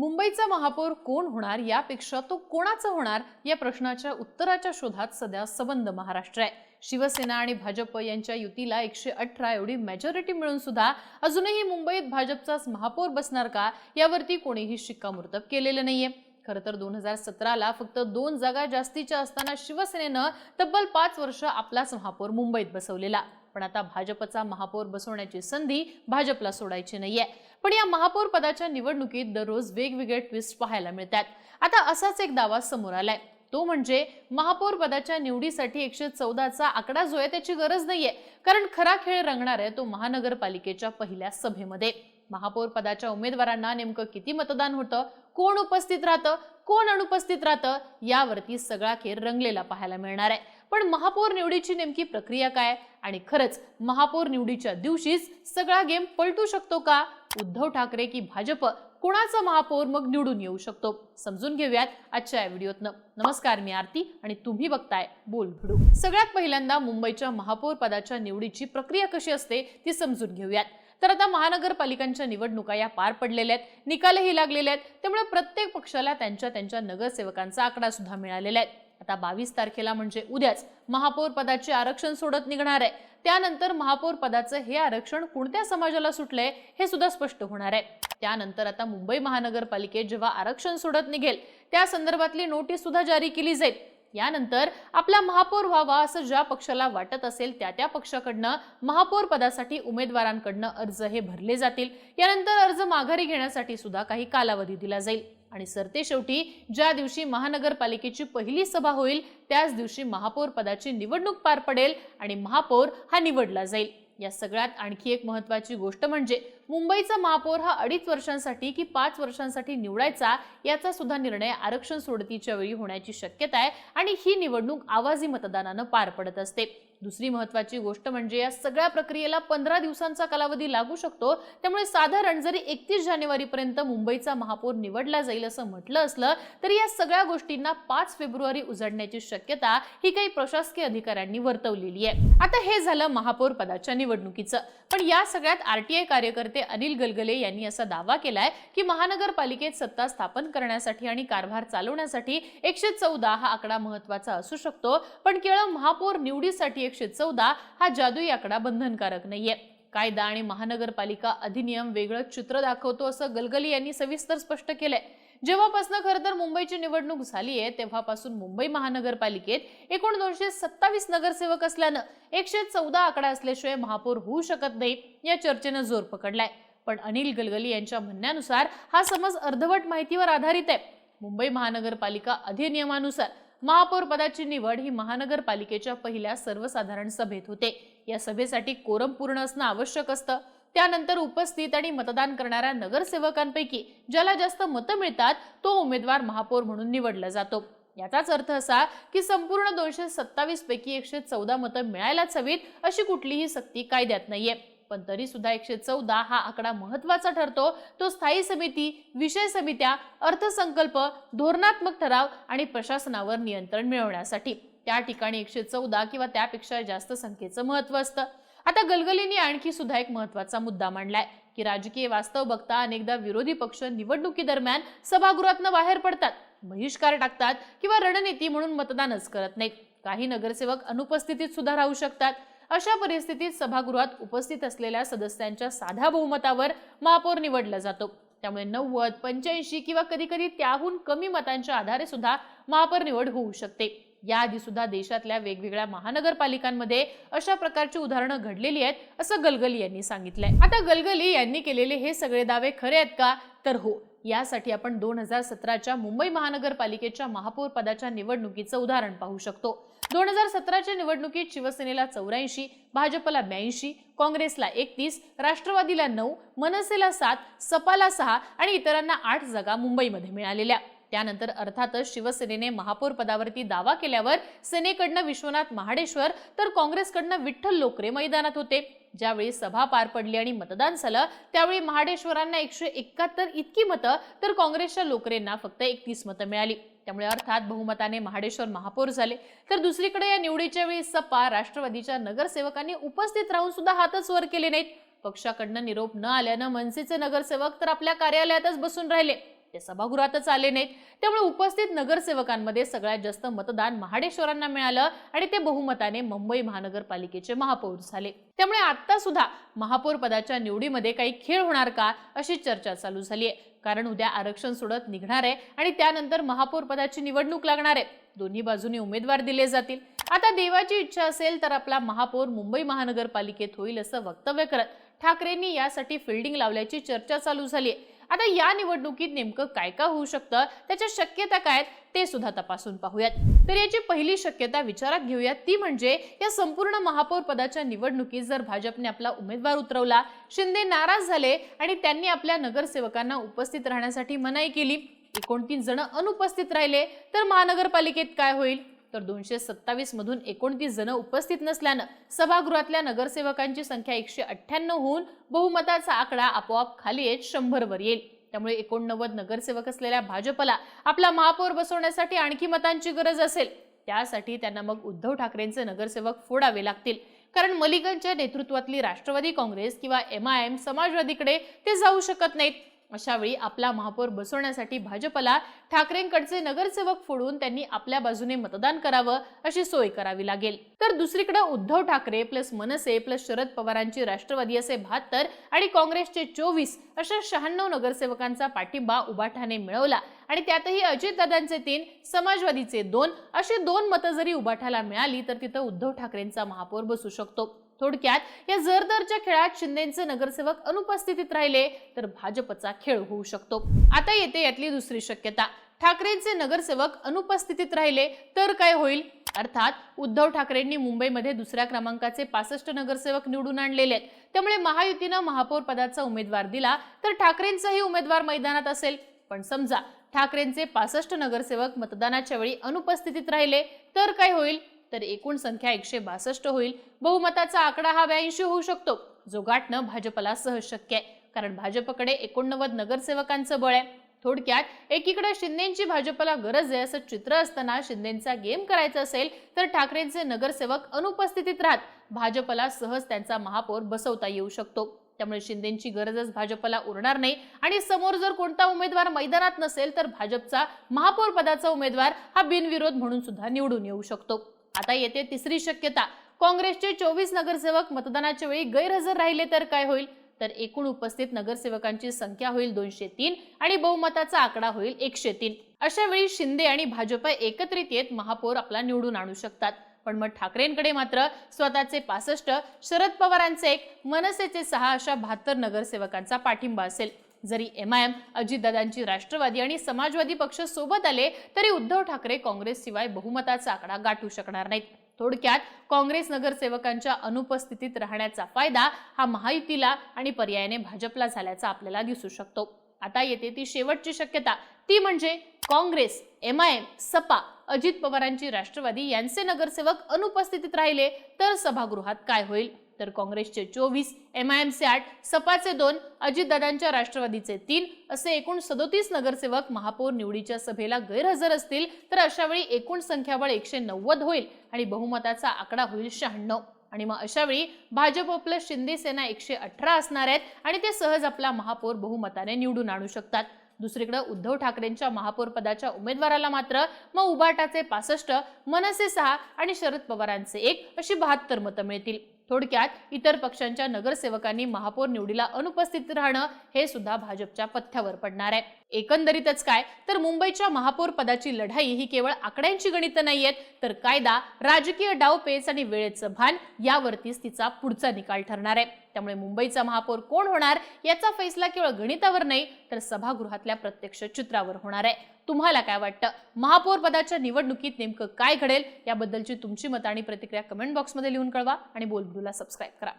मुंबईचा महापौर कोण होणार यापेक्षा तो कोणाचा होणार या प्रश्नाच्या उत्तराच्या शोधात सध्या सबंध महाराष्ट्र आहे। शिवसेना आणि भाजप यांच्या युतीला 118 एवढी मेजॉरिटी मिळून सुद्धा अजूनही मुंबईत भाजपचाच महापौर बसणार का यावरती कोणीही शिक्कामोर्तब केलेलं नाहीये। खरं तर 2017ला फक्त 2 जागा जास्तीच्या असताना शिवसेनेनं तब्बल 5 वर्ष आपलाच महापौर मुंबईत बसवलेला, पण आता भाजपचा महापौर बसवण्याची संधी भाजपला सोडायची नाहीये। पण या महापौर पदाच्या निवडणुकीत दररोज वेगवेगळे ट्विस्ट पाहायला मिळतात। आता असाच एक दावा समोर आलाय, तो म्हणजे महापौर पदाच्या निवडीसाठी 114चा आकडा जो आहे त्याची गरज नाहीये, कारण खरा खेळ रंगणार आहे तो महानगरपालिकेच्या पहिल्या सभेमध्ये। महापौर पदाच्या उमेदवारांना नेमकं किती मतदान होतं, कोण उपस्थित राहतं, कोण अनुपस्थित राहतं यावरती सगळा खेळ रंगलेला पाहायला मिळणार आहे। पण महापौर निवडीची नेमकी प्रक्रिया काय आणि खरंच महापौर निवडीच्या दिवशीच सगळा गेम पलटू शकतो का? उद्धव ठाकरे की भाजप, कोणाचा महापौर मग निवडून येऊ शकतो, समजून घेऊयात आजच्या व्हिडिओतनं। नमस्कार, मी आरती आणि तुम्ही बघताय बोलबिडू। सगळ्यात पहिल्यांदा मुंबईच्या महापौर पदाच्या निवडीची प्रक्रिया कशी असते ती समजून घेऊयात। तर आता महानगरपालिकांच्या निवडणुका या पार पडलेल्या आहेत, निकालही लागलेले आहेत, त्यामुळे प्रत्येक पक्षाला त्यांच्या नगरसेवकांचा आकडा सुद्धा मिळालेला आहे। आता 22 तारखेला म्हणजे उद्याच महापौर पदाचे आरक्षण सोडत निघणार आहे। त्यानंतर महापौर पदाचं हे आरक्षण कोणत्या समाजाला सुटलंय हे सुद्धा स्पष्ट होणार आहे। त्यानंतर आता मुंबई महानगरपालिकेत जेव्हा आरक्षण सोडत निघेल त्या संदर्भातली नोटीस सुद्धा जारी केली जाईल। यानंतर आपला महापौर व्हावा असं ज्या पक्षाला वाटत असेल त्या पक्षाकडनं महापौर पदासाठी उमेदवारांकडनं अर्ज हे भरले जातील। यानंतर अर्ज माघारी घेण्यासाठी सुद्धा काही कालावधी दिला जाईल आणि सरतेशेवटी ज्या दिवशी महानगरपालिकेची पहिली सभा होईल त्याच दिवशी महापौर पदाची निवडणूक पार पडेल आणि महापौर हा निवडला जाईल। या सगळ्यात आणखी एक महत्त्वाची गोष्ट म्हणजे मुंबईचा महापौर हा 2.5 वर्षांसाठी की 5 वर्षांसाठी निवडायचा याचा सुद्धा निर्णय आरक्षण सोडतीच्या वेळी होण्याची शक्यता आहे आणि ही निवडणूक आवाजी मतदानानं पार पडत असते। दुसरी महत्त्वाची गोष्ट म्हणजे या सगळ्या प्रक्रियेला 15 दिवसांचा कालावधी लागू शकतो, त्यामुळे साधारण जरी 31 जानेवारीपर्यंत मुंबईचा महापौर निवडला जाईल असं म्हटलं असलं तरी या सगळ्या गोष्टींना 5 फेब्रुवारी उजडण्याची शक्यता ही काही प्रशासकीय अधिकाऱ्यांनी वर्तवलेली आहे। आता हे झालं महापौर पदाच्या निवडणुकीचं, पण या सगळ्यात आरटीआय कार्यकर्ते अनिल गलगले यांनी असा दावा केलाय की महानगरपालिकेत सत्ता स्थापन करण्यासाठी आणि कारभार चालवण्यासाठी 114 हा आकडा महत्त्वाचा असू शकतो, पण केवळ महापौर निवडीसाठी 114 हा जादुई आकडा बंधनकारक नाहीये। कायदा आणि महानगरपालिका अधिनियम वेगळं चित्र दाखवतो असं गलगली यांनी सविस्तर स्पष्ट केलंय। जेव्हापासून खरं तर मुंबईची निवडणूक झाली आहे तेव्हापासून मुंबई महानगरपालिकेत एकूण 227 नगरसेवक असल्यानं 114 आकडा असल्याशिवाय महापौर होऊ शकत नाही या चर्चेनं जोर पकडलाय। पण अनिल गलगली यांच्या म्हणण्यानुसार हा समज अर्धवट माहितीवर आधारित आहे। मुंबई महानगरपालिका अधिनियमानुसार महापौर पदाची निवड ही महानगरपालिकेच्या पहिल्या सर्वसाधारण सभेत होते। या सभेसाठी कोरम पूर्ण असणं आवश्यक असतं। त्यानंतर उपस्थित आणि मतदान करणाऱ्या नगरसेवकांपैकी ज्याला जास्त मतं मिळतात तो उमेदवार महापौर म्हणून निवडला जातो। याचाच अर्थ असा की संपूर्ण 227 पैकी 114 मतं मिळायलाच हवीत अशी कुठलीही सक्ती कायद्यात नाहीये, पण तरी सुद्धा 114 हा आकडा महत्त्वाचा ठरतो। तो स्थायी समिती, विषय समित्या, अर्थसंकल्प, धोरणात्मक ठराव आणि प्रशासनावर नियंत्रण मिळवण्यासाठी त्या ठिकाणी 114 किंवा त्यापेक्षा जास्त संख्येचं महत्त्व असतं। आता गलगलींनी आणखी सुद्धा एक महत्त्वाचा मुद्दा मांडलाय की राजकीय वास्तव बघता अनेकदा विरोधी पक्ष निवडणुकी दरम्यान सभागृहातून बाहेर पडतात, बहिष्कार टाकतात किंवा रणनीती म्हणून मतदानच करत नाहीत। काही नगरसेवक अनुपस्थितीत सुद्धा राहू शकतात। अशा परिस्थितीत सभागृहात उपस्थित असलेल्या सदस्यांच्या साध्या बहुमतावर महापौर निवडला जातो। त्यामुळे 90, 85 किंवा कधी त्याहून कमी मतांच्या आधारे सुद्धा महापौर निवड होऊ शकते। याआधी सुद्धा देशातल्या वेगवेगळ्या महानगरपालिकांमध्ये अशा प्रकारची उदाहरणं घडलेली आहेत असं गलगली यांनी सांगितलंय। आता गलगली यांनी केलेले हे सगळे दावे खरे आहेत का? तर हो, यासाठी आपण 2017च्या मुंबई महानगरपालिकेच्या महापौर पदाच्या निवडणुकीचं उदाहरण पाहू शकतो। 2017च्या निवडणुकीत शिवसेनेला 84, भाजपला 82, काँग्रेसला 31, राष्ट्रवादीला 9, मनसेला 7, सपाला 6 आणि इतरांना 8 जागा मुंबईमध्ये मिळालेल्या। त्यानंतर अर्थातच शिवसेनेने महापौर पदावरती दावा केल्यावर सेनेकडनं विश्वनाथ महाडेश्वर तर काँग्रेसकडनं विठ्ठल लोकरे मैदानात होते। ज्यावेळी सभा पार पडली आणि मतदान झालं त्यावेळी महाडेश्वरांना 171 इतकी मतं तर काँग्रेसच्या लोकरेंना फक्त 31 मतं मिळाली। त्यामुळे अर्थात बहुमताने महाडेश्वर महापौर झाले। तर दुसरीकडे या निवडीच्या वेळी सपा, राष्ट्रवादीच्या नगरसेवकांनी उपस्थित राहून सुद्धा हातच वर केले नाहीत। पक्षाकडनं निरोप न आल्यानं मनसेचे नगरसेवक तर आपल्या कार्यालयातच बसून राहिले। ते सभागृहातच आले नाहीत। त्यामुळे उपस्थित नगरसेवकांमध्ये सगळ्यात जास्त मतदान महाडेश्वरांना मिळालं आणि ते बहुमताने मुंबई महानगरपालिकेचे महापौर झाले। त्यामुळे आता सुद्धा महापौर पदाच्या निवडीमध्ये काही खेळ होणार का अशी चर्चा चालू झाली आहे। कारण उद्या आरक्षण सोडत निघणार आहे आणि त्यानंतर महापौर पदाची निवडणूक लागणार आहे। दोन्ही बाजूनी उमेदवार दिले जातील। आता देवाची इच्छा असेल तर आपला महापौर मुंबई महानगरपालिकेत होईल असं वक्तव्य करत ठाकरेंनी यासाठी फिल्डिंग लावल्याची चर्चा चालू झाली आहे। आता या निवडणुकीत नेमकं काय काय होऊ शकतं, त्याच्या शक्यता काय आहेत ते सुद्धा तपासून पाहूयात। तर याची पहिली शक्यता विचारात घेऊयात, ती म्हणजे या संपूर्ण महापौर पदाच्या निवडणुकीत जर भाजपने आपला उमेदवार उतरवला, शिंदे नाराज झाले आणि त्यांनी आपल्या नगरसेवकांना उपस्थित राहण्यासाठी मनाई केली, 29 जण अनुपस्थित राहिले, तर महानगरपालिकेत काय होईल? तर 227 मधून 29 जण उपस्थित नसल्यानं सभागृहातल्या नगरसेवकांची संख्या 198 होऊन बहुमताचा आकडा आपोआप खाली येत 100 वर येईल। त्यामुळे 89 नगरसेवक असलेल्या भाजपला आपला महापौर बसवण्यासाठी आणखी मतांची गरज असेल। त्यासाठी त्यांना मग उद्धव ठाकरेंचे नगरसेवक फोडावे लागतील, कारण मलिकांच्या नेतृत्वातली राष्ट्रवादी काँग्रेस किंवा MIM समाजवादीकडे ते जाऊ शकत नाहीत। अशा वेळी आपला महापौर बसवण्यासाठी भाजपला ठाकरेंकडचे नगरसेवक फोडून त्यांनी आपल्या बाजूने मतदान करावं अशी सोय करावी लागेल। तर दुसरीकडे उद्धव ठाकरे प्लस मनसे प्लस शरद पवारांची राष्ट्रवादी असे 72 आणि काँग्रेसचे 24 अशा 96 नगरसेवकांचा पाठिंबा उबाठाने मिळवला आणि त्यातही अजितदादांचे 3 समाजवादीचे 2 अशी 2 मतं जरी उबाठाला मिळाली तर तिथं उद्धव ठाकरेंचा महापौर बसू शकतो। थोडक्यात या जरदरच्या खेळात शिंदेचे नगरसेवक अनुपस्थितीत राहिले तर भाजपचा खेळ होऊ शकतो। आता येते यातली दुसरी शक्यता, ठाकरेंचे नगरसेवक अनुपस्थितीत राहिले तर काय होईल? अर्थात उद्धव ठाकरेंनी मुंबईमध्ये दुसऱ्या क्रमांकाचे 65 नगरसेवक निवडून आणलेले आहेत। त्यामुळे महायुतीनं महापौर पदाचा उमेदवार दिला तर ठाकरेंचाही उमेदवार मैदानात असेल। पण समजा ठाकरेंचे 65 नगरसेवक मतदानाच्या वेळी अनुपस्थितीत राहिले तर काय होईल? तर एकूण संख्या 162 होईल। बहुमताचा आकडा हा 82 होऊ शकतो, जो गाठणं भाजपला सहज शक्य आहे, कारण भाजपकडे 89 नगरसेवकांचं बळ आहे। थोडक्यात एकीकडे शिंदेची भाजपला गरज आहे असं चित्र असताना शिंदेचा गेम करायचा असेल तर ठाकरेंचे नगरसेवक अनुपस्थितीत राहत भाजपला सहज त्यांचा महापौर बसवता येऊ शकतो। त्यामुळे शिंदेची गरजच भाजपला उरणार नाही आणि समोर जर कोणता उमेदवार मैदानात नसेल तर भाजपचा महापौर पदाचा उमेदवार हा बिनविरोध म्हणून सुद्धा निवडून येऊ शकतो। आता येते तिसरी शक्यता, काँग्रेसचे 24 नगरसेवक मतदानाच्या वेळी गैरहजर राहिले तर काय होईल? तर एकूण उपस्थित नगरसेवकांची संख्या होईल 203 आणि बहुमताचा आकडा होईल 103। अशा वेळी शिंदे आणि भाजप एकत्रित येत महापौर आपला निवडून आणू शकतात। पण मग ठाकरेंकडे मात्र स्वतःचे 65, शरद पवारांचे 1, मनसेचे 6 अशा 72 नगरसेवकांचा पाठिंबा असेल। जरी MIM, अजितदादांची राष्ट्रवादी आणि समाजवादी पक्ष सोबत आले तरी उद्धव ठाकरे काँग्रेस शिवाय बहुमताचा आकडा गाठू शकणार नाहीत। थोडक्यात काँग्रेस नगरसेवकांच्या अनुपस्थितीत राहण्याचा फायदा हा महायुतीला आणि पर्यायाने भाजपला झाल्याचा आपल्याला दिसू शकतो। आता येते ती शेवटची शक्यता, ती म्हणजे काँग्रेस, MIM, सपा, अजित पवारांची राष्ट्रवादी यांचे नगरसेवक अनुपस्थितीत राहिले तर सभागृहात काय होईल? तर काँग्रेसचे 24, MIMचे 8, सपाचे 2, अजितदादांच्या राष्ट्रवादीचे 3 असे एकूण 37 नगरसेवक महापौर निवडीच्या सभेला गैरहजर असतील तर अशा वेळी एकूण संख्याबळ 190 होईल आणि बहुमताचा आकडा होईल 96। आणि मग अशा वेळी भाजप प्लस शिंदे सेना 118 असणार आहेत आणि ते सहज आपला महापौर बहुमताने निवडून आणू शकतात। दुसरीकडे उद्धव ठाकरेंच्या महापौर पदाच्या उमेदवाराला मात्र मग उबाटाचे 65, मनसे 6 आणि शरद पवारांचे 1 अशी 72 मतं मिळतील। थोडक्यात इतर पक्षांच्या नगरसेवकांनी महापौर निवडीला अनुपस्थित राहणं हे सुद्धा भाजपच्या पथ्यावर पडणार आहे। एकंदरीतच काय तर मुंबईच्या महापौर पदाची लढाई ही केवळ आकड्यांची गणितं नाहीयेत, तर कायदा, राजकीय डावपेच आणि वेळेचं भान यावरतीच तिचा पुढचा निकाल ठरणार आहे। त्यामुळे मुंबईचा महापौर कोण होणार याचा फैसला केवळ गणितावर नाही तर सभागृहातल्या प्रत्यक्ष चित्रावर होणार आहे। तुम्हाला काय वाटतं? महापौर पदाच्या निवडणुकीत नेमकं काय घडेल याबद्दलची तुमची मतं आणि प्रतिक्रिया कमेंट बॉक्समध्ये लिहून कळवा आणि बोलबिडूला सबस्क्राइब करा।